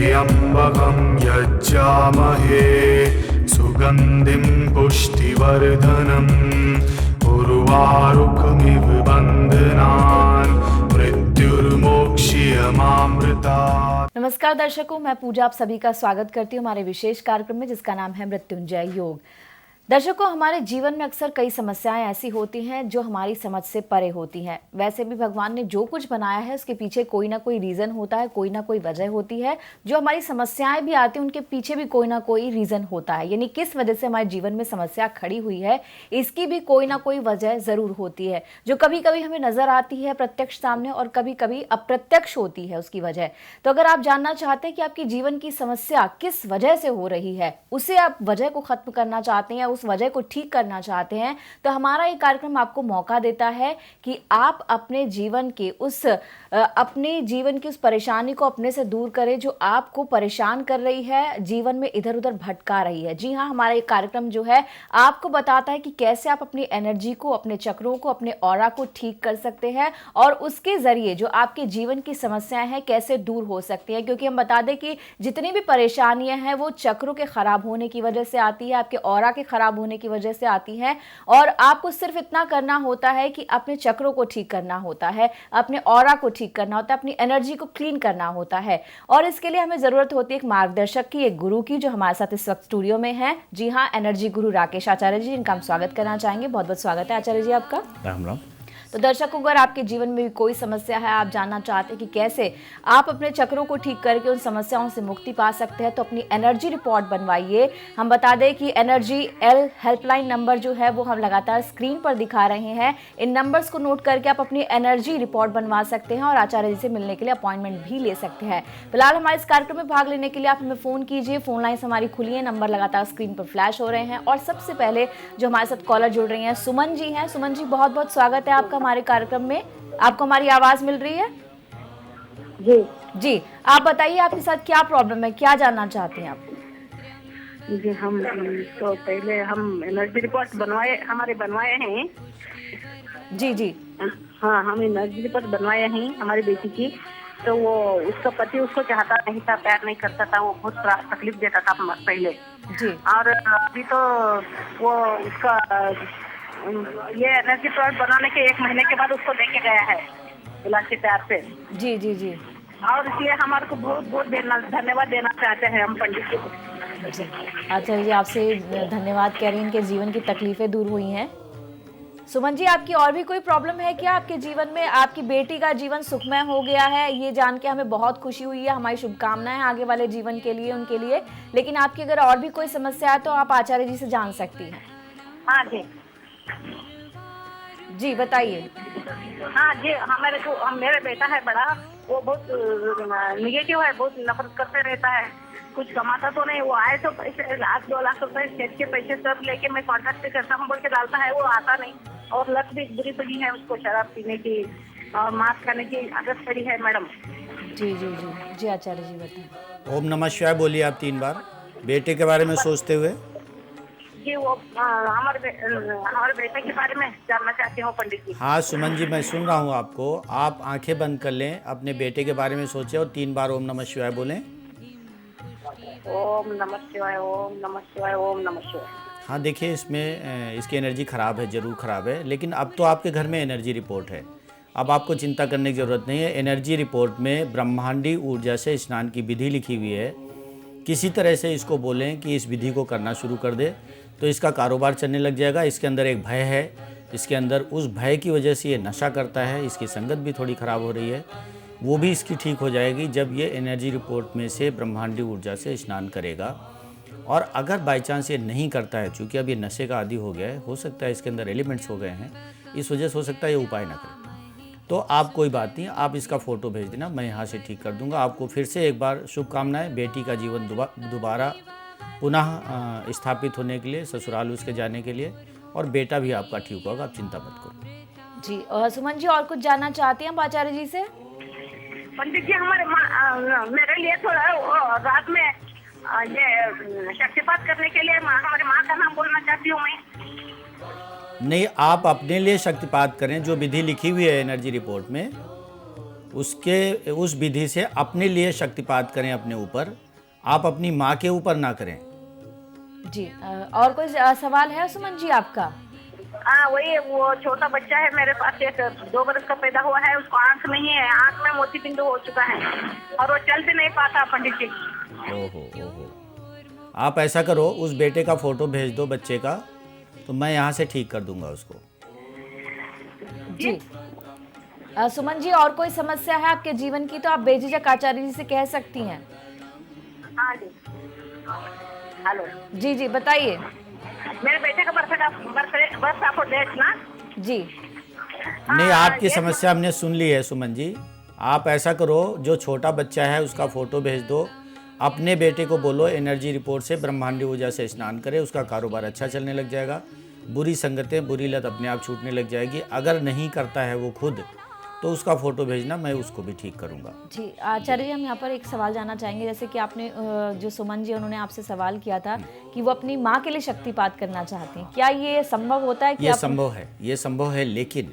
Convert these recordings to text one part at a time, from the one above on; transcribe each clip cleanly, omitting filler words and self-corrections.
त्र्यम्बकं यज्जामहे सुगन्धिं पुष्टिवर्धनम् उर्वारुकमिव बन्धनान् मृत्युर्मोक्ष्यमामृतात्। नमस्कार दर्शकों, मैं पूजा आप सभी का स्वागत करती हूँ हमारे विशेष कार्यक्रम में जिसका नाम है मृत्युंजय योग। दर्शकों, हमारे जीवन में अक्सर कई समस्याएं ऐसी होती हैं जो हमारी समझ से परे होती हैं। वैसे भी भगवान ने जो कुछ बनाया है उसके पीछे कोई ना कोई रीज़न होता है, कोई ना कोई वजह होती है। जो हमारी समस्याएं भी आती हैं उनके पीछे भी कोई ना कोई रीज़न होता है, यानी किस वजह से हमारे जीवन में समस्या खड़ी हुई है इसकी भी कोई ना कोई वजह ज़रूर होती है, जो कभी कभी हमें नज़र आती है प्रत्यक्ष सामने और कभी कभी अप्रत्यक्ष होती है उसकी वजह। तो अगर आप जानना चाहते हैं कि आपकी जीवन की समस्या किस वजह से हो रही है, उसे आप वजह को खत्म करना चाहते हैं, उस वजह को ठीक करना चाहते हैं, तो हमारा ये कार्यक्रम आपको मौका देता है कि आप अपने जीवन की उस परेशानी को अपने से दूर करें जो आपको परेशान कर रही है, जीवन में इधर उधर भटका रही है। जी हाँ, हमारा ये कार्यक्रम जो है आपको बताता है कि कैसे आप अपनी एनर्जी को, अपने चक्रों को, अपने ऑरा को ठीक कर सकते हैं और उसके जरिए जो आपके जीवन की समस्याएं हैं कैसे दूर हो सकती हैं। क्योंकि हम बता दें कि जितनी भी परेशानियां हैं वो चक्रों के खराब होने की वजह से आती है, आपके ऑरा के खराब होने की वजह से आती है। और आपको सिर्फ इतना करना होता है कि अपने चक्रों को ठीक करना होता है, अपने ऑरा को ठीक करना होता है, अपनी एनर्जी को क्लीन करना होता है। और इसके लिए हमें जरूरत होती है एक मार्गदर्शक की, एक गुरु की, जो हमारे साथ इस वक्त स्टूडियो में है। जी हाँ, एनर्जी गुरु राकेश आचार्य जी, इनका हम स्वागत करना चाहेंगे। बहुत बहुत स्वागत है आचार्य जी आपका। राम राम। तो दर्शकों, अगर आपके जीवन में भी कोई समस्या है, आप जानना चाहते हैं कि कैसे आप अपने चक्रों को ठीक करके उन समस्याओं से मुक्ति पा सकते हैं, तो अपनी एनर्जी रिपोर्ट बनवाइए। हम बता दें कि एनर्जी एल हेल्पलाइन नंबर जो है वो हम लगातार स्क्रीन पर दिखा रहे हैं। इन नंबर्स को नोट करके आप अपनी एनर्जी रिपोर्ट बनवा सकते हैं और आचार्य जी से मिलने के लिए अपॉइंटमेंट भी ले सकते हैं। फिलहाल हमारे इस कार्यक्रम में भाग लेने के लिए आप हमें फ़ोन कीजिए। फोन लाइन्स हमारी खुली है, नंबर लगातार स्क्रीन पर फ्लैश हो रहे हैं। और सबसे पहले जो हमारे साथ कॉलर जुड़ रही हैं सुमन जी हैं। सुमन जी, बहुत बहुत स्वागत है आपका हमारे कार्यक्रम में। आपको हमारी आवाज मिल रही है? जी जी, आप बताइए आपके साथ क्या प्रॉब्लम है, क्या जानना चाहते हैं आप? जी, हम तो पहले हम एनर्जी रिपोर्ट बनवाए हैं। जी जी। हाँ, हम एनर्जी रिपोर्ट बनवाए हैं हमारी बेटी की। तो वो उसका पति उसको चाहता नहीं था, प्यार नहीं करता था, वो बहुत तकलीफ देता था पहले जी। और अभी तो वो उसका ये एनर्जी रिपोर्ट बनाने के 1 महीने के बाद उसको लेके गया है इलाज के प्यार से। जी जी जी। और इसलिए हमारे को बहुत बहुत धन्यवाद देना चाहते हैं हम पंडित जी को। जी, आचार्य जी आपसे धन्यवाद कह रही हैं, इनके जीवन की तकलीफें दूर हुई हैं। सुमन जी, आपकी और भी कोई प्रॉब्लम है क्या आपके जीवन में? आपकी बेटी का जीवन सुखमय हो गया है, ये जान के हमें बहुत खुशी हुई है। हमारी शुभकामनाएं आगे वाले जीवन के लिए, उनके लिए। लेकिन आपकी अगर और भी कोई समस्या है तो आप आचार्य जी से जान सकती हैं। हाँ जी जी, बताइए। हाँ जी, मेरा बेटा है बड़ा, वो बहुत निगेटिव है, बहुत नफरत करते रहता है। कुछ कमाता तो नहीं, वो आए तो पैसे 1-2 लाख रुपए सेठ के पैसे सब लेके मैं कॉन्ट्रैक्ट करता हूँ बोल के डालता है, वो आता नहीं। और लत भी बुरी पड़ी है उसको, शराब पीने की और मांस खाने की आदत पड़ी है मैडम। जी जी जी जी, आचार्य जी बताएं। ओम नमः शिवाय बोलिए आप 3 बार बेटे के बारे में सोचते हुए। जी, वो हमारे बेटे के बारे में जानना चाहती हूँ पंडित जी। हाँ सुमन जी, मैं सुन रहा हूँ आपको। आप आंखें बंद कर लें, अपने बेटे के बारे में सोचें और 3 बार ओम नमः शिवाय बोलें। ओम नमः शिवाय, ओम नमः शिवाय, ओम नमः शिवाय। हाँ देखिए, इसमें इसकी एनर्जी ख़राब है, ज़रूर ख़राब है, लेकिन अब तो आपके घर में एनर्जी रिपोर्ट है। अब आपको चिंता करने की ज़रूरत नहीं है। एनर्जी रिपोर्ट में ब्रह्मांडी ऊर्जा से स्नान की विधि लिखी हुई है। किसी तरह से इसको बोलें कि इस विधि को करना शुरू कर दे तो इसका कारोबार चलने लग जाएगा। इसके अंदर एक भय है, इसके अंदर उस भय की वजह से ये नशा करता है, इसकी संगत भी थोड़ी ख़राब हो रही है, वो भी इसकी ठीक हो जाएगी जब ये एनर्जी रिपोर्ट में से ब्रह्मांडी ऊर्जा से स्नान करेगा। और अगर बाई चांस ये नहीं करता है, चूँकि अब ये नशे का आदी हो गया है, हो सकता है इसके अंदर एलिमेंट्स हो गए हैं, इस वजह से हो सकता है ये उपाय ना करे, तो आप कोई बात नहीं, आप इसका फ़ोटो भेज देना, मैं यहाँ से ठीक कर दूँगा। आपको फिर से एक बार शुभकामनाएँ, बेटी का जीवन दोबारा पुनः स्थापित होने के लिए, ससुराल उसके जाने के लिए, और बेटा भी आपका ठीक होगा, आप चिंता मत करो। जी, और सुमन जी और कुछ जानना चाहती हैं आचार्य जी से? पंडित जी, मेरे लिए थोड़ा रात में ये शक्तिपात करने के लिए हमारे माँ का नाम बोलना चाहती हूँ मैं। नहीं, आप अपने लिए शक्तिपात करें, जो विधि लिखी हुई है एनर्जी रिपोर्ट में उस विधि से अपने लिए शक्तिपात करें अपने ऊपर, आप अपनी माँ के ऊपर ना करें। जी और कोई सवाल है सुमन जी आपका? हाँ वही, वो छोटा बच्चा है मेरे पास, एक 2 बरस का पैदा हुआ है, उसको आंख नहीं है, आंख में मोती बिंदु हो चुका है और वो चल भी नहीं पाता पंडित जी। ओहो, आप ऐसा करो, उस बेटे का फोटो भेज दो बच्चे का, तो मैं यहाँ से ठीक कर दूंगा उसको। जी सुमन जी, और कोई समस्या है आपके जीवन की तो आप बेझिझक आचार्य जी से कह सकती हैं। हाँ जी, हेलो जी बताइए। मेरे बेटे का बर्थ आपको डेट ना जी नहीं, आपकी समस्या हमने सुन ली है सुमन जी। आप ऐसा करो, जो छोटा बच्चा है उसका फोटो भेज दो, अपने बेटे को बोलो एनर्जी रिपोर्ट से ब्रह्मांडी ऊर्जा से स्नान करे, उसका कारोबार अच्छा चलने लग जाएगा, बुरी संगतें बुरी लत अपने आप छूटने लग जाएगी। अगर नहीं करता है वो खुद, तो उसका फोटो भेजना, मैं उसको भी ठीक करूंगा। जी आचार्य जी, हम यहाँ पर एक सवाल जानना चाहेंगे, जैसे कि आपने जो सुमन जी उन्होंने आपसे सवाल किया था कि वो अपनी माँ के लिए शक्तिपात करना चाहती हैं, क्या ये संभव होता है? कि ये संभव है, लेकिन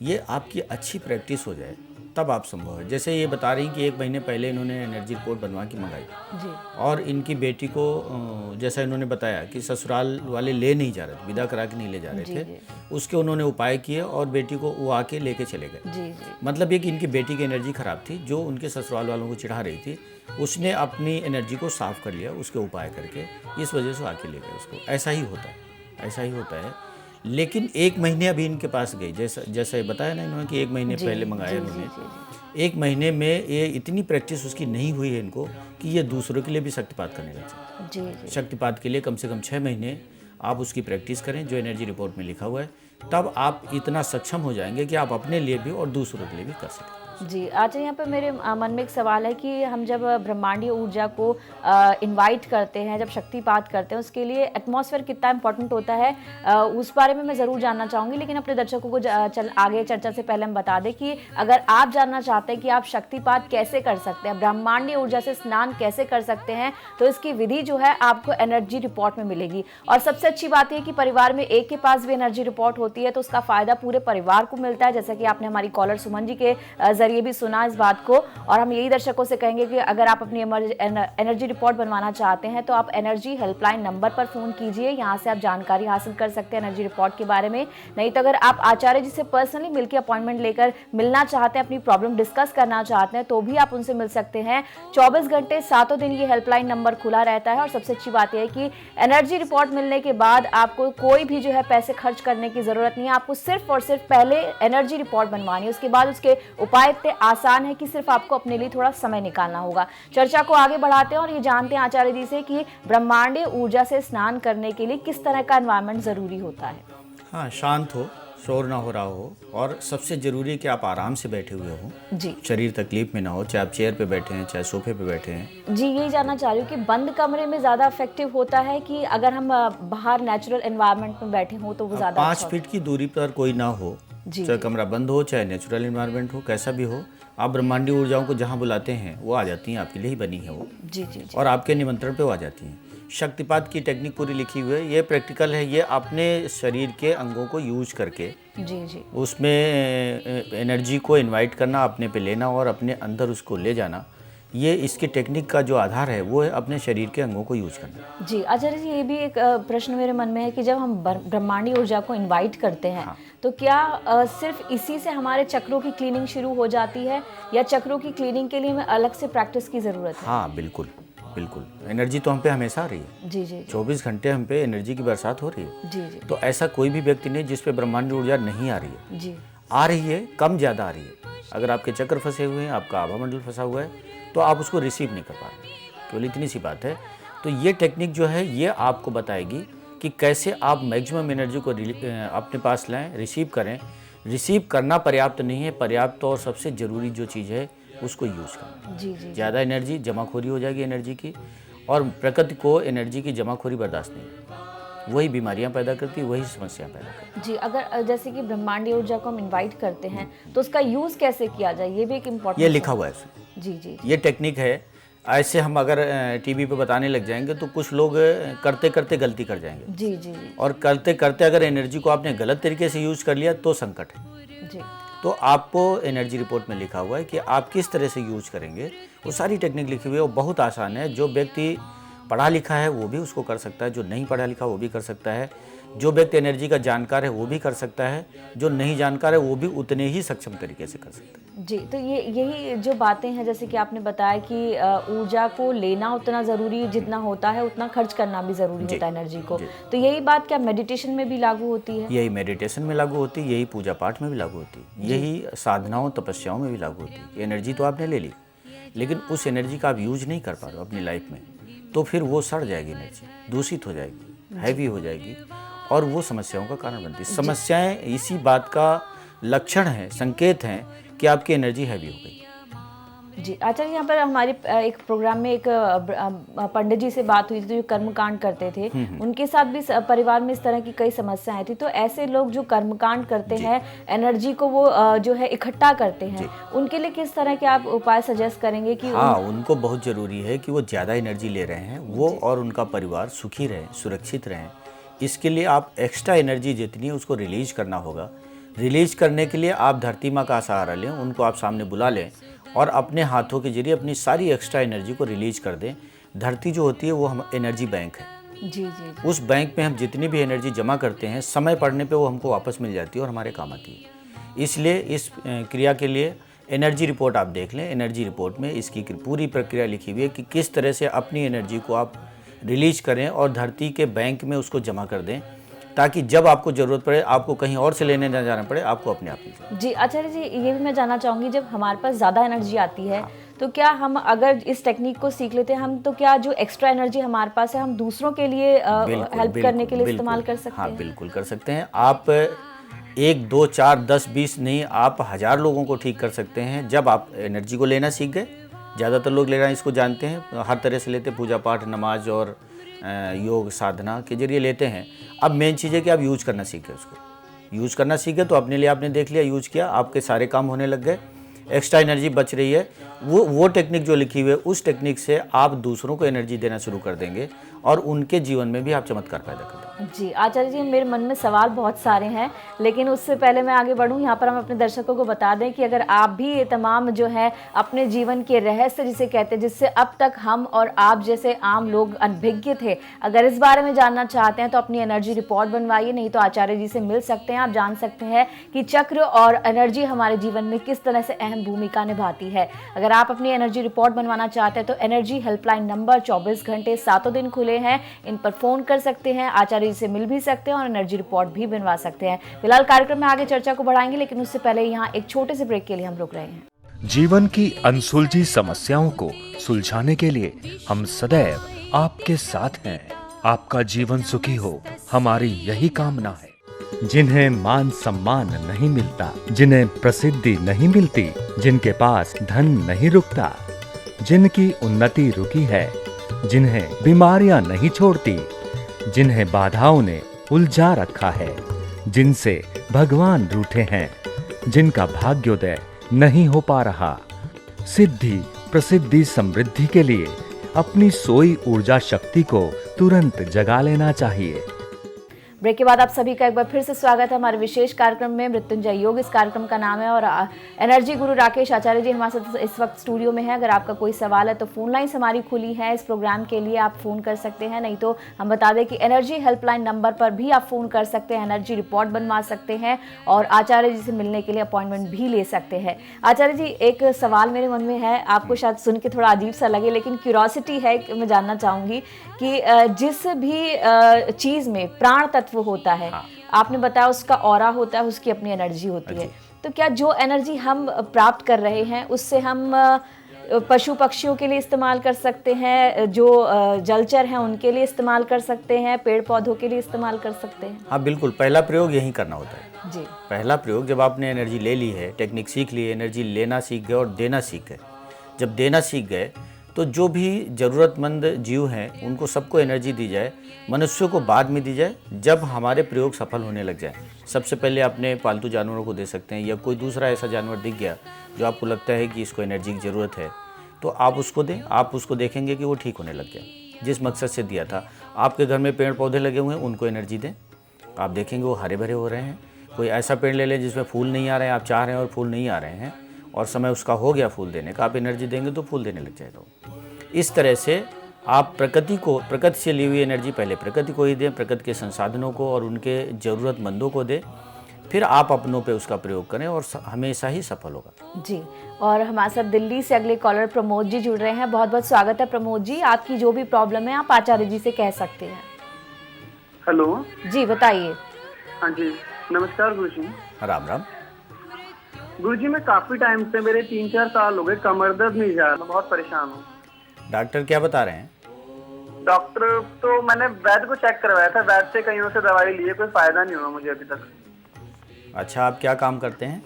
ये आपकी अच्छी प्रैक्टिस हो जाए तब आप संभव है। जैसे ये बता रही कि 1 महीने पहले इन्होंने एनर्जी रिपोर्ट बनवा के मंगाई जी, और इनकी बेटी को जैसा इन्होंने बताया कि ससुराल वाले ले नहीं जा रहे थे, विदा करा के नहीं ले जा रहे थे, उसके उन्होंने उपाय किए और बेटी को वो आके लेके चले गए। जी मतलब ये कि इनकी बेटी की एनर्जी खराब थी, जो उनके ससुराल वालों को चिढ़ा रही थी, उसने अपनी एनर्जी को साफ कर लिया उसके उपाय करके, इस वजह से आके ले गए उसको। ऐसा ही होता है। लेकिन 1 महीने अभी इनके पास गई, जैसा ये बताया ना इन्होंने कि 1 महीने पहले मंगाया इन्होंने। 1 महीने में ये इतनी प्रैक्टिस उसकी नहीं हुई है इनको कि ये दूसरों के लिए भी शक्तिपात करने लग जाए। जी शक्तिपात के लिए कम से कम 6 महीने आप उसकी प्रैक्टिस करें, जो एनर्जी रिपोर्ट में लिखा हुआ है, तब आप इतना सक्षम हो जाएंगे कि आप अपने लिए भी और दूसरों के लिए भी कर सकते हैं। जी अच्छा, यहाँ पर मेरे मन में एक सवाल है कि हम जब ब्रह्मांडीय ऊर्जा को इनवाइट करते हैं, जब शक्तिपात करते हैं, उसके लिए एटमॉस्फेयर कितना इंपॉर्टेंट होता है, उस बारे में मैं ज़रूर जानना चाहूँगी। लेकिन अपने दर्शकों को आगे चर्चा से पहले हम बता दें कि अगर आप जानना चाहते हैं कि आप शक्तिपात कैसे कर सकते हैं, ब्रह्मांडीय ऊर्जा से स्नान कैसे कर सकते हैं, तो इसकी विधि जो है आपको एनर्जी रिपोर्ट में मिलेगी। और सबसे अच्छी बात यह कि परिवार में एक के पास भी एनर्जी रिपोर्ट होती है तो उसका फ़ायदा पूरे परिवार को मिलता है, जैसा कि आपने हमारी कॉलर सुमन जी के जरिए भी सुना इस बात को। और हम यही दर्शकों से कहेंगे कि अगर आप अपनी एनर्जी रिपोर्ट बनवाना चाहते हैं तो आप एनर्जी हेल्पलाइन नंबर पर फोन कीजिए, यहाँ से आप जानकारी हासिल कर सकते हैं एनर्जी रिपोर्ट के बारे में। नहीं तो अगर आप आचार्य जी से पर्सनली मिलकर अपॉइंटमेंट लेकर मिलना चाहते हैं, अपनी प्रॉब्लम डिस्कस करना चाहते हैं, तो भी आप उनसे मिल सकते हैं। 24 घंटे 7 दिन ये हेल्पलाइन नंबर खुला रहता है। और सबसे अच्छी बात यह है कि एनर्जी रिपोर्ट मिलने के बाद आपको कोई भी जो है पैसे खर्च करने की जरूरत नहीं है। आपको सिर्फ और सिर्फ पहले एनर्जी रिपोर्ट बनवानी है, उसके बाद उसके उपाय इतने आसान है कि सिर्फ आपको अपने लिए थोड़ा समय निकालना होगा। चर्चा को आगे बढ़ाते हैं और ये जानते हैं आचार्य जी से कि ब्रह्मांडीय ऊर्जा से स्नान करने के लिए किस तरह का एनवायरनमेंट जरूरी होता है। हाँ, शांत हो, शोर ना हो रहा हो, और सबसे जरूरी है कि आप आराम से बैठे हुए हो जी, शरीर तकलीफ में ना हो, चाहे आप चेयर पे बैठे हैं चाहे सोफे पे बैठे हैं। जी यही जानना चाह रही हूँ कि बंद कमरे में ज़्यादा इफेक्टिव होता है कि अगर हम बाहर नेचुरल एनवायरनमेंट में बैठे हो तो वो ज़्यादा 5 फीट की दूरी पर कोई ना हो, चाहे कमरा बंद हो चाहे नेचुरल एनवायरनमेंट हो, कैसा भी हो, आप ब्रह्मांडीय ऊर्जाओं को जहाँ बुलाते हैं वो आ जाती हैं, आपके लिए ही बनी है वो। जी। और आपके निमंत्रण पे वो आ जाती हैं। शक्तिपात की टेक्निक पूरी लिखी हुई है, ये प्रैक्टिकल है, ये अपने शरीर के अंगों को यूज करके जी उसमें एनर्जी को इनवाइट करना, अपने पे लेना और अपने अंदर उसको ले जाना, ये इसकी टेक्निक का जो आधार है वो है अपने शरीर के अंगों को यूज करना। जी आचार्य जी, ये भी एक प्रश्न मेरे मन में है कि जब हम ब्रह्मांडीय ऊर्जा को इनवाइट करते हैं तो क्या सिर्फ इसी से हमारे चक्रों की क्लीनिंग शुरू हो जाती है या चक्रों की क्लीनिंग के लिए हमें अलग से प्रैक्टिस की ज़रूरत है? हाँ बिल्कुल, एनर्जी तो हम पे हमेशा आ रही है। जी 24 घंटे हम पे एनर्जी की बरसात हो रही है। जी तो ऐसा कोई भी व्यक्ति नहीं जिस पे ब्रह्मांडीय ऊर्जा नहीं आ रही है। जी आ रही है, कम ज़्यादा आ रही है। अगर आपके चक्र फंसे हुए हैं, आपका आभा मंडल फंसा हुआ है, तो आप उसको रिसीव नहीं कर पा रहे, केवल इतनी सी बात है। तो ये टेक्निक जो है ये आपको बताएगी कि कैसे आप मैक्सिमम एनर्जी को अपने पास लाएं, रिसीव करें। रिसीव करना पर्याप्त नहीं है, पर्याप्त और सबसे ज़रूरी जो चीज़ है उसको यूज़ करना। जी। ज़्यादा एनर्जी जमाखोरी हो जाएगी एनर्जी की, और प्रकृति को एनर्जी की जमाखोरी बर्दाश्त नहीं है, वही बीमारियां पैदा करती है, वही समस्या पैदा करती है। जी, अगर जैसे कि ब्रह्मांडीय ऊर्जा को हम इनवाइट करते हैं तो उसका यूज़ कैसे किया जाए, ये भी एक इम्पोर्टेंट, ये लिखा हुआ है इसमें। जी, ये टेक्निक है। ऐसे हम अगर टीवी पे बताने लग जाएंगे तो कुछ लोग करते करते गलती कर जाएंगे। जी। और करते करते अगर एनर्जी को आपने गलत तरीके से यूज़ कर लिया तो संकट है। जी। तो आपको एनर्जी रिपोर्ट में लिखा हुआ है कि आप किस तरह से यूज करेंगे, वो सारी टेक्निक लिखी हुई है। वो बहुत आसान है। जो व्यक्ति पढ़ा लिखा है वो भी उसको कर सकता है, जो नहीं पढ़ा लिखा वो भी कर सकता है, जो व्यक्ति एनर्जी का जानकार है वो भी कर सकता है, जो नहीं जानकार है वो भी उतने ही सक्षम तरीके से कर सकता है। जी, तो यही जो बातें हैं, जैसे कि आपने बताया कि ऊर्जा को लेना उतना ज़रूरी जितना होता है, उतना खर्च करना भी ज़रूरी होता है एनर्जी को। तो यही बात क्या मेडिटेशन में भी लागू होती है? यही मेडिटेशन में लागू होती है, यही पूजा पाठ में भी लागू होती है, यही साधनाओं तपस्याओं में भी लागू होती है। एनर्जी तो आपने ले ली, लेकिन उस एनर्जी का आप यूज नहीं कर पा रहे हो अपनी लाइफ में, तो फिर वो सड़ जाएगी, एनर्जी दूषित हो जाएगी, हैवी हो जाएगी और वो समस्याओं का कारण बनती है। समस्याएं इसी बात का लक्षण है, संकेत हैं कि आपकी एनर्जी हैवी हो गई। जी, आचार्य, यहाँ पर हमारे एक प्रोग्राम में एक पंडित जी से बात हुई थी जो कर्मकांड करते थे। उनके साथ भी परिवार में इस तरह की कई समस्याएं थी। तो ऐसे लोग जो कर्मकांड करते हैं, एनर्जी को वो जो है इकट्ठा करते हैं, उनके लिए किस तरह के आप उपाय सजेस्ट करेंगे कि हाँ, उनको बहुत ज़रूरी है कि वो ज़्यादा एनर्जी ले रहे हैं, वो और उनका परिवार सुखी रहें, सुरक्षित रहें। इसके लिए आप एक्स्ट्रा एनर्जी जितनी है उसको रिलीज करना होगा। रिलीज करने के लिए आप धरती माँ का सहारा लें, उनको आप सामने बुला लें और अपने हाथों के जरिए अपनी सारी एक्स्ट्रा एनर्जी को रिलीज कर दें। धरती जो होती है वो हम एनर्जी बैंक है। जी। उस बैंक में हम जितनी भी एनर्जी जमा करते हैं, समय पड़ने पे वो हमको वापस मिल जाती है और हमारे काम आती है। इसलिए इस क्रिया के लिए एनर्जी रिपोर्ट आप देख लें। एनर्जी रिपोर्ट में इसकी पूरी प्रक्रिया लिखी हुई है कि किस तरह से अपनी एनर्जी को आप रिलीज करें और धरती के बैंक में उसको जमा कर दें, ताकि जब आपको ज़रूरत पड़े, आपको कहीं और से लेने ना जाना पड़े, आपको अपने आप मिल जाए। जी, आचार्य जी, ये भी मैं जानना चाहूँगी, जब हमारे पास ज़्यादा एनर्जी आती है तो क्या हम अगर इस टेक्निक को सीख लेते हैं हम, तो क्या जो एक्स्ट्रा एनर्जी हमारे पास है हम दूसरों के लिए हेल्प करने के लिए इस्तेमाल कर सकते हैं? हाँ, बिल्कुल कर सकते हैं। आप 1, 2, 4, 10, 20 नहीं, आप 1000 लोगों को ठीक कर सकते हैं जब आप एनर्जी को लेना सीख गए। ज़्यादातर लोग लेना इसको जानते हैं, हर तरह से लेते हैं, पूजा पाठ, नमाज और योग साधना के जरिए लेते हैं। अब मेन चीज़ है कि आप यूज करना सीखें, उसको यूज करना सीखें तो अपने लिए आपने देख लिया, यूज किया, आपके सारे काम होने लग गए, एक्स्ट्रा एनर्जी बच रही है। वो टेक्निक जो लिखी हुई है, उस टेक्निक से आप दूसरों को एनर्जी देना शुरू कर देंगे और उनके जीवन में भी आप चमत्कार पैदा कर देंगे। जी, आचार्य जी, मेरे मन में सवाल बहुत सारे हैं, लेकिन उससे पहले मैं आगे बढ़ूं, यहाँ पर हम अपने दर्शकों को बता दें कि अगर आप भी ये तमाम जो है अपने जीवन के रहस्य जिसे कहते हैं, जिससे अब तक हम और आप जैसे आम लोग अनभिज्ञ थे, अगर इस बारे में जानना चाहते हैं तो अपनी एनर्जी रिपोर्ट बनवाइए, नहीं तो आचार्य जी से मिल सकते हैं। आप जान सकते हैं कि चक्र और एनर्जी हमारे जीवन में किस तरह से अहम भूमिका निभाती है। अगर आप अपनी एनर्जी रिपोर्ट बनवाना चाहते हैं तो एनर्जी हेल्पलाइन नंबर 24 घंटे 7 दिन खुले हैं, इन पर फोन कर सकते हैं, आचार्य जी से मिल भी सकते हैं और एनर्जी रिपोर्ट भी बनवा सकते हैं। फिलहाल कार्यक्रम में आगे चर्चा को बढ़ाएंगे, लेकिन उससे पहले यहाँ एक छोटे से ब्रेक के लिए हम रुक रहे हैं। जीवन की अनसुलझी समस्याओं को सुलझाने के लिए हम सदैव आपके साथ हैं। आपका जीवन सुखी हो, हमारी यही कामना है। जिन्हें मान सम्मान नहीं मिलता, जिन्हें प्रसिद्धि नहीं मिलती, जिनके पास धन नहीं रुकता, जिनकी उन्नति रुकी है, जिन्हें बीमारियां नहीं छोड़ती, जिन्हें बाधाओं ने उलझा रखा है, जिनसे भगवान रूठे हैं, जिनका भाग्योदय नहीं हो पा रहा, सिद्धि, प्रसिद्धि, समृद्धि के लिए अपनी सोई ऊर्जा शक्ति को तुरंत जगा लेना चाहिए। ब्रेक के बाद आप सभी का एक बार फिर से स्वागत है हमारे विशेष कार्यक्रम में मृत्युंजय योग। इस कार्यक्रम का नाम है और एनर्जी गुरु राकेश आचार्य जी हमारे साथ इस वक्त स्टूडियो में है। अगर आपका कोई सवाल है तो फोन लाइन्स हमारी खुली है इस प्रोग्राम के लिए, आप फोन कर सकते हैं, नहीं तो हम बता दें कि एनर्जी हेल्पलाइन नंबर पर भी आप फोन कर सकते हैं, एनर्जी रिपोर्ट बनवा सकते हैं और आचार्य जी से मिलने के लिए अपॉइंटमेंट भी ले सकते हैं। आचार्य जी, एक सवाल मेरे मन में है, आपको शायद सुन के थोड़ा अजीब सा लगे, लेकिन क्यूरोसिटी है, मैं जानना चाहूँगी कि जिस भी चीज़ में प्राण तत्व होता है, आपने बताया उसका ऑरा होता है, उसकी अपनी एनर्जी होती है, तो क्या जो एनर्जी हम प्राप्त कर रहे हैं उससे हम पशु पक्षियों के लिए इस्तेमाल कर सकते हैं, जो जलचर हैं उनके लिए इस्तेमाल कर सकते हैं, पेड़ पौधों के लिए इस्तेमाल कर सकते हैं? हाँ बिल्कुल, पहला प्रयोग यही करना होता है जी। पहला प्रयोग, जब आपने एनर्जी ले ली है, टेक्निक सीख ली, एनर्जी लेना सीख गए और देना सीख गए, जब देना सीख गए तो जो भी ज़रूरतमंद जीव हैं उनको सबको एनर्जी दी जाए, मनुष्यों को बाद में दी जाए जब हमारे प्रयोग सफल होने लग जाए। सबसे पहले अपने पालतू जानवरों को दे सकते हैं, या कोई दूसरा ऐसा जानवर दिख गया जो आपको लगता है कि इसको एनर्जी की ज़रूरत है तो आप उसको दें। आप उसको देखेंगे कि वो ठीक होने लग गया जिस मकसद से दिया था। आपके घर में पेड़ पौधे लगे हुए हैं, उनको एनर्जी दें, आप देखेंगे वो हरे भरे हो रहे हैं। कोई ऐसा पेड़ ले लें जिसमें फूल नहीं आ रहे हैं, आप चाह रहे हैं और फूल नहीं आ रहे हैं और समय उसका हो गया फूल देने का, आप एनर्जी देंगे तो फूल देने लग जाएगा। इस तरह से आप प्रकृति से ली हुई एनर्जी पहले प्रकृति को ही दें, प्रकृति के संसाधनों को और उनके ज़रूरतमंदों को दें, फिर आप अपनों पे उसका प्रयोग करें और हमेशा ही सफल होगा। जी, और हमारे साथ दिल्ली से अगले कॉलर प्रमोद जी जुड़ रहे हैं। बहुत बहुत स्वागत है प्रमोद जी। आपकी जो भी प्रॉब्लम है आप आचार्य जी से कह सकते हैं। हेलो जी बताइए। हाँ जी, नमस्कार गुरु जी। राम राम। गुरु जी, मैं काफी टाइम से, मेरे 3-4 साल हो गए, कमर दर्द नहीं जा रहा, मैं बहुत परेशान हूँ। डॉक्टर क्या बता रहे हैं? डॉक्टर तो मैंने वैद्य को चेक करवाया था, वैद्य से कईयों से दवाई ली है, कोई फायदा नहीं हुआ मुझे अभी तक। अच्छा, आप क्या काम करते हैं?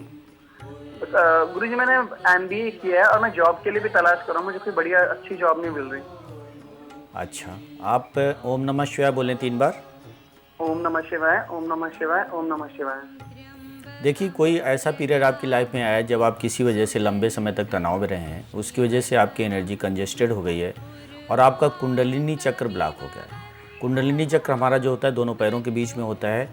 गुरु जी, मैंने MBA किया है और मैं जॉब के लिए भी तलाश कर रहा हूँ, मुझे कोई बढ़िया अच्छी जॉब नहीं मिल रही। अच्छा, आप ओम नमः शिवाय बोलें 3 बार। ओम नमः शिवाय, ओम नमः शिवाय, ओम नमः शिवाय। देखिए, कोई ऐसा पीरियड आपकी लाइफ में आया है जब आप किसी वजह से लंबे समय तक तनाव में रहे हैं, उसकी वजह से आपकी एनर्जी कंजेस्टेड हो गई है और आपका कुंडलिनी चक्र ब्लॉक हो गया है। कुंडलिनी चक्र हमारा जो होता है दोनों पैरों के बीच में होता है,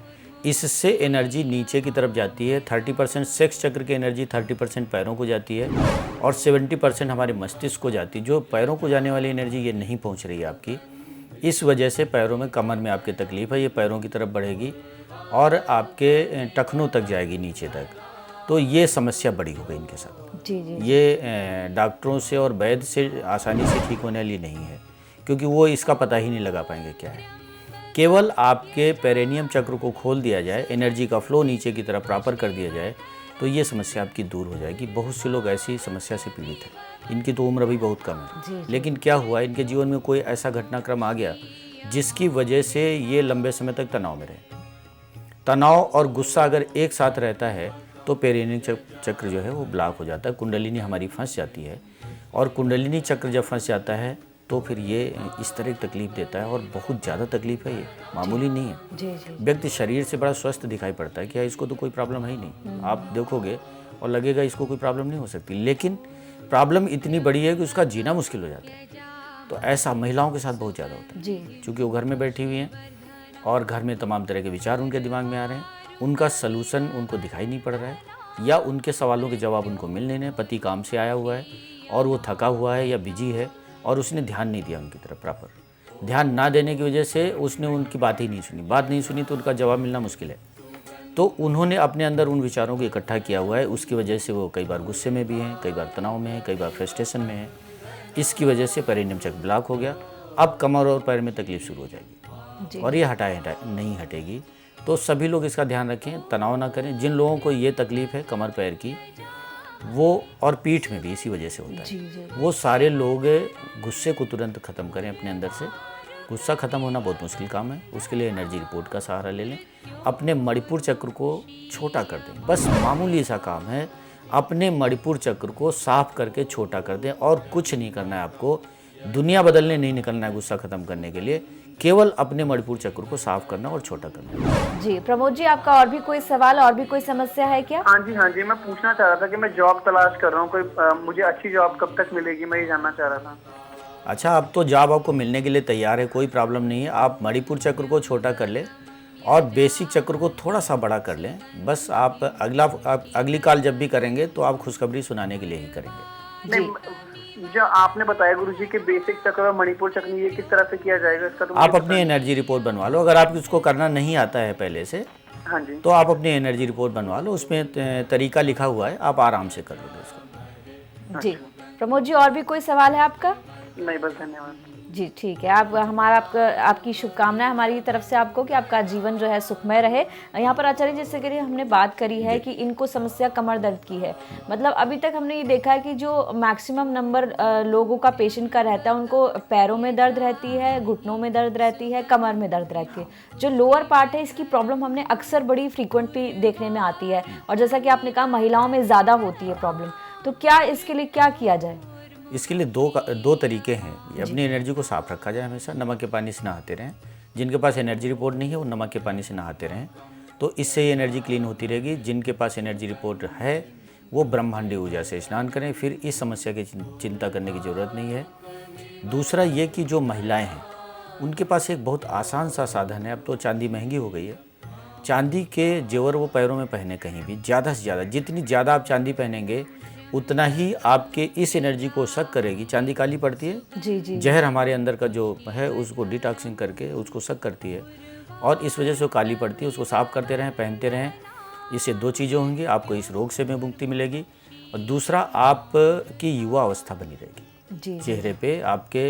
इससे एनर्जी नीचे की तरफ जाती है। 30% सेक्स चक्र की एनर्जी 30% पैरों को जाती है और 70% हमारे मस्तिष्क को जाती है। जो पैरों को जाने वाली एनर्जी ये नहीं पहुंच रही है आपकी, इस वजह से पैरों में, कमर में आपकी तकलीफ है, ये पैरों की तरफ बढ़ेगी और आपके टखनों तक जाएगी, नीचे तक। तो ये समस्या बड़ी हो गई इनके साथ। जी जी। ये डॉक्टरों से और वैद्य से आसानी से ठीक होने वाली नहीं है, क्योंकि वो इसका पता ही नहीं लगा पाएंगे क्या है। केवल आपके पेरिनियम चक्र को खोल दिया जाए, एनर्जी का फ्लो नीचे की तरफ प्रॉपर कर दिया जाए, तो ये समस्या आपकी दूर हो जाएगी। बहुत से लोग ऐसी समस्या से पीड़ित हैं, इनकी तो उम्र अभी बहुत कम है, लेकिन क्या हुआ, इनके जीवन में कोई ऐसा घटनाक्रम आ गया जिसकी वजह से ये लंबे समय तक तनाव में रहे। तनाव और गुस्सा अगर एक साथ रहता है तो पेरिनियम चक्र जो है वो ब्लॉक हो जाता है, कुंडलिनी हमारी फंस जाती है और कुंडलिनी चक्र जब फंस जाता है तो फिर ये इस तरह की तकलीफ देता है और बहुत ज़्यादा तकलीफ है, ये मामूली नहीं है। जी जी। व्यक्ति शरीर से बड़ा स्वस्थ दिखाई पड़ता है, क्या इसको तो कोई प्रॉब्लम है ही नहीं, आप देखोगे और लगेगा इसको कोई प्रॉब्लम नहीं हो सकती, लेकिन प्रॉब्लम इतनी बड़ी है कि उसका जीना मुश्किल हो जाता है। तो ऐसा महिलाओं के साथ बहुत ज़्यादा होता है जी। क्योंकि वो घर में बैठी हुई हैं और घर में तमाम तरह के विचार उनके दिमाग में आ रहे हैं, उनका सलूशन उनको दिखाई नहीं पड़ रहा है या उनके सवालों के जवाब उनको मिल नहीं रहे। पति काम से आया हुआ है और वो थका हुआ है या बिजी है और उसने ध्यान नहीं दिया उनकी तरफ प्रॉपर। ध्यान ना देने की वजह से उसने उनकी बात ही नहीं सुनी, बात नहीं सुनी तो उनका जवाब मिलना मुश्किल है। तो उन्होंने अपने अंदर उन विचारों को इकट्ठा किया हुआ है, उसकी वजह से वो कई बार गुस्से में भी हैं, कई बार तनाव में हैं, कई बार फ्रस्ट्रेशन में हैं। इसकी वजह से पेरिनियम चक्र ब्लॉक हो गया। अब कमर और पैर में तकलीफ शुरू हो जाएगी और ये नहीं हटेगी। तो सभी लोग इसका ध्यान रखें, तनाव ना करें। जिन लोगों को ये तकलीफ है कमर पैर की, वो और पीठ में भी इसी वजह से होता है, वो सारे लोग गुस्से को तुरंत ख़त्म करें अपने अंदर से। गुस्सा ख़त्म होना बहुत मुश्किल काम है, उसके लिए एनर्जी रिपोर्ट का सहारा ले लें। अपने मणिपुर चक्र को छोटा कर दें, बस मामूली सा काम है, अपने मणिपुर चक्र को साफ करके छोटा कर दें और कुछ नहीं करना है आपको। दुनिया बदलने नहीं निकलना है गुस्सा ख़त्म करने के लिए, केवल अपने मणिपुर चक्र को साफ करना और छोटा करना। जी प्रमोद जी, आपका और भी कोई सवाल, और भी कोई समस्या है क्या? हाँ जी, मैं पूछना चाह रहा था कि मैं जॉब तलाश कर रहा हूँ, कोई मुझे अच्छी जॉब कब तक मिलेगी, मैं ये जानना चाह रहा था। अच्छा, अब तो जॉब आपको मिलने के लिए तैयार है, कोई प्रॉब्लम नहीं है। आप मणिपुर चक्र को छोटा कर लें और बेसिक चक्र को थोड़ा सा बड़ा कर लें। बस आप अगली कॉल जब भी करेंगे तो आप खुशखबरी सुनाने के लिए ही करेंगे। नहीं, जो आपने बताया गुरुजी कि बेसिक चक्र और मणिपुर चक्र, ये किस तरह से किया जाएगा इसका? तो आप अपनी एनर्जी रिपोर्ट बनवा लो। अगर आपको इसको करना नहीं आता है पहले से, हाँ जी, तो आप अपनी एनर्जी रिपोर्ट बनवा लो, उसमें तरीका लिखा हुआ है, आप आराम से कर लोगे इसको। जी प्रमोद जी, और भी कोई सवाल है आपका? नहीं, बस धन्यवाद जी ठीक है। आपकी शुभकामनाएं हमारी तरफ से आपको कि आपका जीवन जो है सुखमय रहे। यहाँ पर आचार्य जैसे कि हमने बात करी है कि इनको समस्या कमर दर्द की है, मतलब अभी तक हमने ये देखा है कि जो मैक्सिमम नंबर लोगों का पेशेंट का रहता है, उनको पैरों में दर्द रहती है, घुटनों में दर्द रहती है, कमर में दर्द रहती है। जो लोअर पार्ट है, इसकी प्रॉब्लम हमने अक्सर बड़ी फ्रीक्वेंटली देखने में आती है और जैसा कि आपने कहा महिलाओं में ज़्यादा होती है प्रॉब्लम। तो क्या इसके लिए क्या किया जाए? इसके लिए दो तरीके हैं। अपनी एनर्जी को साफ रखा जाए, हमेशा नमक के पानी से नहाते रहें। जिनके पास एनर्जी रिपोर्ट नहीं है वो नमक के पानी से नहाते रहें, तो इससे ये एनर्जी क्लीन होती रहेगी। जिनके पास एनर्जी रिपोर्ट है वो ब्रह्मांडी ऊर्जा से स्नान करें, फिर इस समस्या की चिंता करने की ज़रूरत नहीं है। दूसरा ये कि जो महिलाएँ हैं उनके पास एक बहुत आसान सा साधन है। अब तो चांदी महंगी हो गई है, चांदी के जेवर वो पैरों में पहने कहीं भी, ज़्यादा से ज़्यादा, जितनी ज़्यादा आप चांदी पहनेंगे उतना ही आपके इस एनर्जी को सक करेगी। चांदी काली पड़ती है, जी जी जहर हमारे अंदर का जो है उसको डिटॉक्सिंग करके उसको सक करती है और इस वजह से वो काली पड़ती है। उसको साफ करते रहें, पहनते रहें। इससे दो चीज़ें होंगी, आपको इस रोग से भी मुक्ति मिलेगी और दूसरा आपकी युवा अवस्था बनी रहेगी। जी चेहरे पे आपके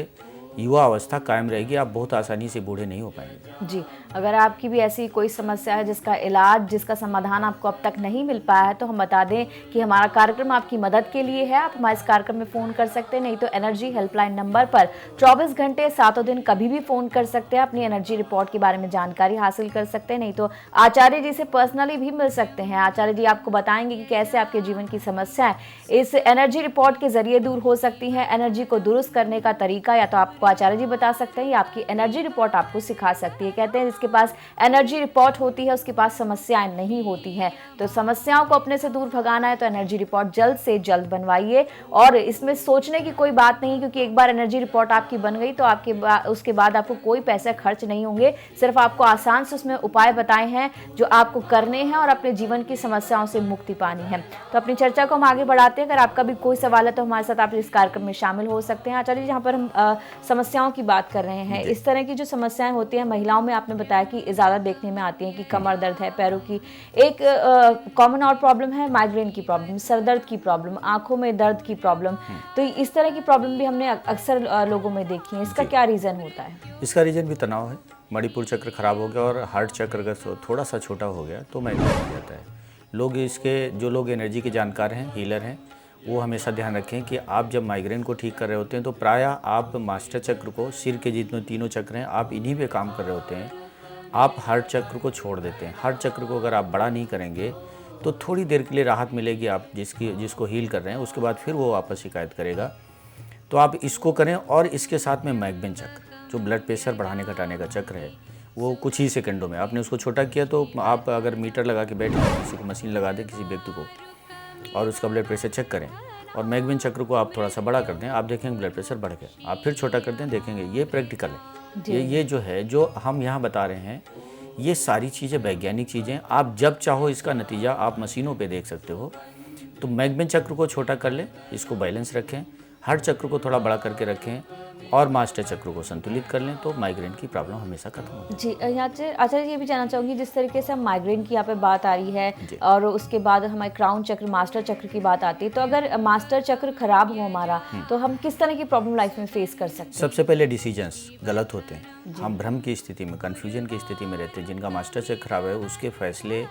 युवा अवस्था कायम रहेगी, आप बहुत आसानी से बूढ़े नहीं हो पाएंगे। जी। अगर आपकी भी ऐसी कोई समस्या है जिसका इलाज, जिसका समाधान आपको अब तक नहीं मिल पाया है, तो हम बता दें कि हमारा कार्यक्रम आपकी मदद के लिए है। आप हमारे इस कार्यक्रम में फ़ोन कर सकते हैं, नहीं तो एनर्जी हेल्पलाइन नंबर पर 24 घंटे 7 दिन कभी भी फ़ोन कर सकते हैं। अपनी एनर्जी रिपोर्ट के बारे में जानकारी हासिल कर सकते हैं, नहीं तो आचार्य जी से पर्सनली भी मिल सकते हैं। आचार्य जी आपको बताएंगे कि कैसे आपके जीवन की समस्याएं इस एनर्जी रिपोर्ट के जरिए दूर हो सकती हैं। एनर्जी को दुरुस्त करने का तरीका या तो आपको आचार्य जी बता सकते हैं या आपकी एनर्जी रिपोर्ट आपको सिखा सकती है। कहते हैं जिसके पास एनर्जी रिपोर्ट होती है उसके पास समस्याएं नहीं होती हैं। तो समस्याओं को अपने से दूर भगाना है तो एनर्जी रिपोर्ट जल्द से जल्द बनवाइए। और इसमें सोचने की कोई बात नहीं, क्योंकि एक बार एनर्जी रिपोर्ट आपकी बन गई तो उसके बाद आपको कोई पैसे खर्च नहीं होंगे। सिर्फ आपको आसान से उसमें उपाय बताए हैं जो आपको करने हैं और अपने जीवन की समस्याओं से मुक्ति पानी है। तो अपनी चर्चा को हम आगे बढ़ाते हैं। अगर आपका भी कोई सवाल है तो हमारे साथ आप इस कार्यक्रम में शामिल हो सकते हैं। आचार्य जी, जहाँ पर हम समस्याओं की बात कर रहे हैं, इस तरह की जो समस्याएं होती हैं महिलाओं में, आपने बताया कि ज़्यादा देखने में आती हैं कि कमर दर्द है, पैरों की एक कॉमन और प्रॉब्लम है माइग्रेन की प्रॉब्लम, सर दर्द की प्रॉब्लम, आंखों में दर्द की प्रॉब्लम। तो इस तरह की प्रॉब्लम भी हमने अक्सर लोगों में देखी है। इसका क्या रीज़न होता है? इसका रीज़न भी तनाव है। मणिपुर चक्र खराब हो गया और हार्ट चक्र अगर थोड़ा सा छोटा हो गया तो माइग्रेन हो जाता है। जो लोग एनर्जी के जानकार हैं, हीलर हैं, वो हमेशा ध्यान रखें कि आप जब माइग्रेन को ठीक कर रहे होते हैं तो प्रायः आप मास्टर चक्र को, सिर के जितने तीनों चक्र हैं, आप इन्हीं पे काम कर रहे होते हैं। आप हार्ट चक्र को छोड़ देते हैं। हार्ट चक्र को अगर आप बड़ा नहीं करेंगे तो थोड़ी देर के लिए राहत मिलेगी आप जिसको हील कर रहे हैं, उसके बाद फिर वो वापस शिकायत करेगा। तो आप इसको करें और इसके साथ में मैग्बेन चक्र जो ब्लड प्रेशर बढ़ाने घटाने का चक्र है, वो कुछ ही सेकंडों में आपने उसको छोटा किया तो आप अगर मीटर लगा के बैठे, किसी को मशीन लगा दें किसी व्यक्ति को और उसका ब्लड प्रेशर चेक करें और मैग्बेन चक्र को आप थोड़ा सा बड़ा कर दें, आप देखेंगे ब्लड प्रेशर बढ़ गया। आप फिर छोटा कर दें, देखेंगे। ये प्रैक्टिकल है। ये जो है जो हम यहाँ बता रहे हैं, ये सारी चीज़ें वैज्ञानिक चीज़ें। आप जब चाहो इसका नतीजा आप मशीनों पे देख सकते हो। तो मैग्बेन चक्र को छोटा कर लें, इसको बैलेंस रखें, हार्ट चक्र को थोड़ा बड़ा करके रखें और मास्टर चक्र को संतुलित कर लें तो माइग्रेन की प्रॉब्लम हमेशा खत्म हो जी। आचार्य ये भी जानना चाहूँगी, जिस तरीके से हम माइग्रेन की यहाँ पे बात आ रही है और उसके बाद हमारे क्राउन चक्र, मास्टर चक्र की बात आती है, तो अगर मास्टर चक्र खराब हो हमारा तो हम किस तरह की प्रॉब्लम लाइफ में फेस कर सकते हैं? सबसे पहले डिसीजंस गलत होते हैं। हम भ्रम की स्थिति में, कन्फ्यूजन की स्थिति में रहते हैं। जिनका मास्टर चक्र खराब है उसके फैसले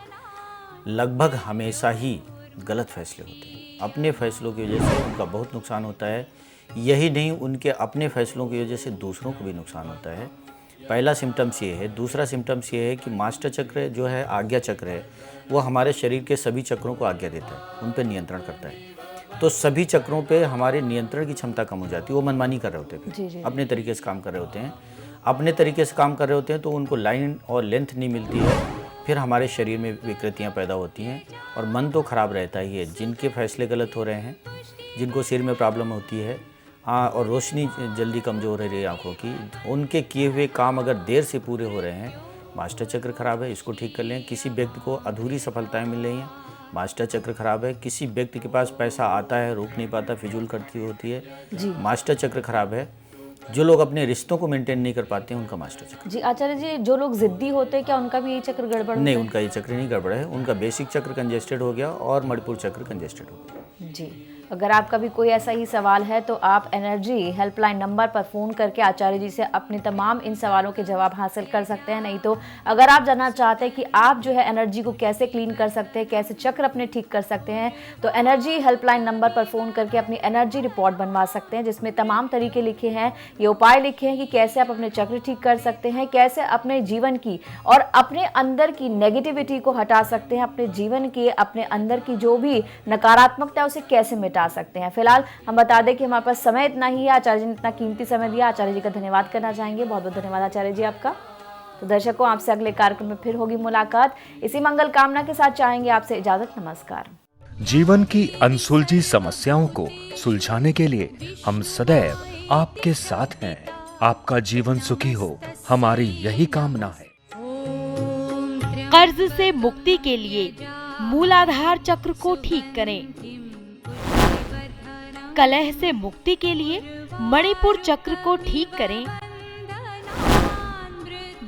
लगभग हमेशा ही गलत फैसले होते हैं। अपने फैसलों की वजह से उनका बहुत नुकसान होता है। यही नहीं, उनके अपने फैसलों की वजह से दूसरों को भी नुकसान होता है। पहला सिम्टम्स ये है। दूसरा सिम्टम्स ये है कि मास्टर चक्र जो है, आज्ञा चक्र है, वो हमारे शरीर के सभी चक्रों को आज्ञा देता है, उन पर नियंत्रण करता है। तो सभी चक्रों पे हमारे नियंत्रण की क्षमता कम हो जाती है। वो मनमानी कर रहे होते हैं, अपने तरीके से काम कर रहे होते हैं। अपने तरीके से काम कर रहे होते हैं तो उनको लाइन और लेंथ नहीं मिलती है, फिर हमारे शरीर में विकृतियाँ पैदा होती हैं और मन तो खराब रहता ही है। जिनके फैसले गलत हो रहे हैं, जिनको सिर में प्रॉब्लम होती है और रोशनी जल्दी कमज़ोर है रही आँखों की, उनके किए हुए काम अगर देर से पूरे हो रहे हैं, मास्टर चक्र खराब है, इसको ठीक कर लें। किसी व्यक्ति को अधूरी सफलताएं मिल रही हैं, मास्टर चक्र खराब है। किसी व्यक्ति के पास पैसा आता है, रोक नहीं पाता, फिजूल खर्ची होती है, मास्टर चक्र खराब है। जो लोग अपने रिश्तों को मेंटेन नहीं कर पाते हैं, उनका मास्टर चक्र। जी आचार्य जी, जो लोग जिद्दी होते हैं क्या उनका भी यही चक्र गड़बड़ नहीं, उनका ये चक्र नहीं गड़बड़ है। उनका बेसिक चक्र कंजेस्टेड हो गया और मणिपुर चक्र कंजेस्टेड हो गया। जी। अगर आपका भी कोई ऐसा ही सवाल है तो आप एनर्जी हेल्पलाइन नंबर पर फ़ोन करके आचार्य जी से अपने तमाम इन सवालों के जवाब हासिल कर सकते हैं। नहीं तो अगर आप जानना चाहते हैं कि आप जो है एनर्जी को कैसे क्लीन कर सकते हैं, कैसे चक्र अपने ठीक कर सकते हैं, तो एनर्जी हेल्पलाइन नंबर पर फ़ोन करके अपनी एनर्जी रिपोर्ट बनवा सकते हैं, जिसमें तमाम तरीके लिखे हैं, ये उपाय लिखे हैं कि कैसे आप अपने चक्र ठीक कर सकते हैं, कैसे अपने जीवन की और अपने अंदर की नेगेटिविटी को हटा सकते हैं, अपने जीवन की, अपने अंदर की जो भी नकारात्मकता है उसे कैसे मिटा सकते हैं। फिलहाल हम बता दें कि हमारे पास समय इतना ही है। आचार्य जी ने इतना कीमती समय दिया, आचार्य जी का धन्यवाद करना चाहेंगे। बहुत बहुत धन्यवाद आचार्य जी आपका। तो दर्शकों, आपसे अगले कार्यक्रम में फिर होगी मुलाकात। इसी मंगल कामना के साथ चाहेंगे आपसे इजाजत। नमस्कार। जीवन की अनसुलझी समस्याओं को सुलझाने के लिए हम सदैव आपके साथ हैं। आपका जीवन सुखी हो, हमारी यही कामना है। कर्ज से मुक्ति के लिए मूलाधार चक्र को ठीक करें। कलह से मुक्ति के लिए मणिपुर चक्र को ठीक करें।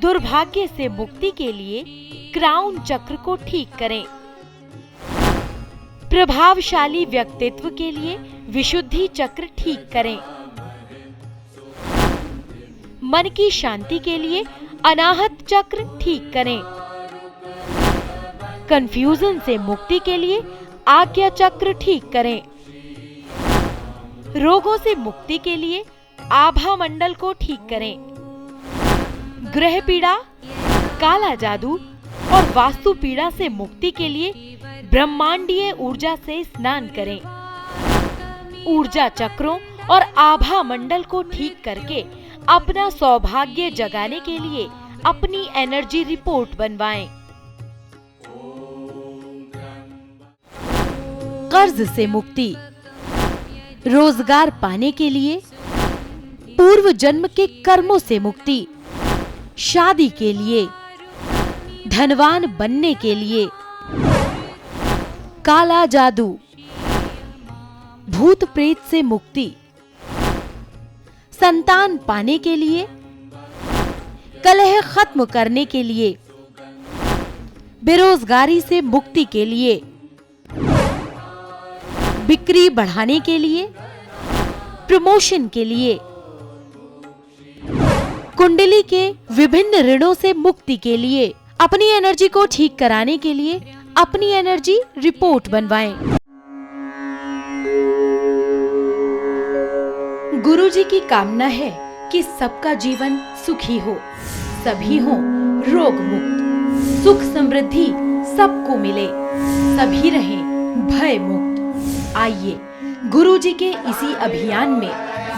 दुर्भाग्य से मुक्ति के लिए क्राउन चक्र को ठीक करें। प्रभावशाली व्यक्तित्व के लिए विशुद्धि चक्र ठीक करें। मन की शांति के लिए अनाहत चक्र ठीक करें। कंफ्यूजन से मुक्ति के लिए आज्ञा चक्र ठीक करें। रोगों से मुक्ति के लिए आभा मंडल को ठीक करें। ग्रह पीड़ा, काला जादू और वास्तु पीड़ा से मुक्ति के लिए ब्रह्मांडीय ऊर्जा से स्नान करें। ऊर्जा चक्रों और आभा मंडल को ठीक करके अपना सौभाग्य जगाने के लिए अपनी एनर्जी रिपोर्ट बनवाएं। कर्ज से मुक्ति, रोजगार पाने के लिए, पूर्व जन्म के कर्मों से मुक्ति, शादी के लिए, धनवान बनने के लिए, काला जादू, भूत प्रेत से मुक्ति, संतान पाने के लिए, कलह खत्म करने के लिए, बेरोजगारी से मुक्ति के लिए, बिक्री बढ़ाने के लिए, प्रमोशन के लिए, कुंडली के विभिन्न ऋणों से मुक्ति के लिए, अपनी एनर्जी को ठीक कराने के लिए अपनी एनर्जी रिपोर्ट बनवाएं। गुरुजी की कामना है कि सबका जीवन सुखी हो, सभी हो रोग मुक्त, सुख समृद्धि सबको मिले, सभी रहें भय मुक्त। आइए गुरुजी के इसी अभियान में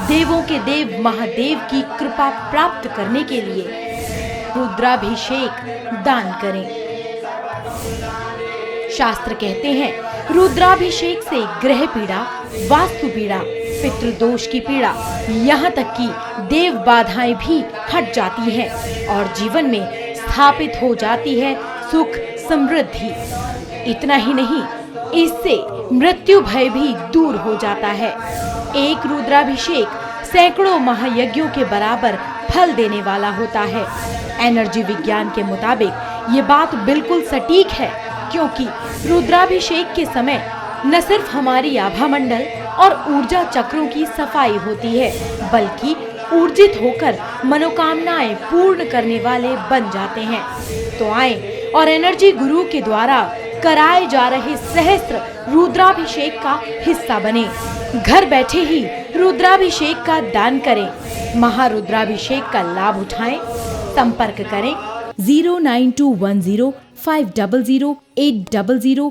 देवों के देव महादेव की कृपा प्राप्त करने के लिए रुद्राभिषेक दान करें। शास्त्र कहते हैं रुद्राभिषेक से ग्रह पीड़ा, वास्तु पीड़ा, पितृदोष की पीड़ा, यहाँ तक कि देव बाधाएं भी हट जाती हैं और जीवन में स्थापित हो जाती है सुख समृद्धि। इतना ही नहीं, इससे मृत्यु भय भी दूर हो जाता है। एक रुद्राभिषेक सैकड़ों महायज्ञों के बराबर फल देने वाला होता है। एनर्जी विज्ञान के मुताबिक ये बात बिल्कुल सटीक है, क्योंकि रुद्राभिषेक के समय न सिर्फ हमारी आभा मंडल और ऊर्जा चक्रों की सफाई होती है, बल्कि ऊर्जित होकर मनोकामनाएं पूर्ण करने वाले बन जाते हैं। तो आए और एनर्जी गुरु के द्वारा कराए जा रहे सहस्त्र रुद्राभिषेक का हिस्सा बने। घर बैठे ही रुद्राभिषेक का दान करें, महारुद्राभिषेक का लाभ उठाएं। संपर्क करें 09210 500 800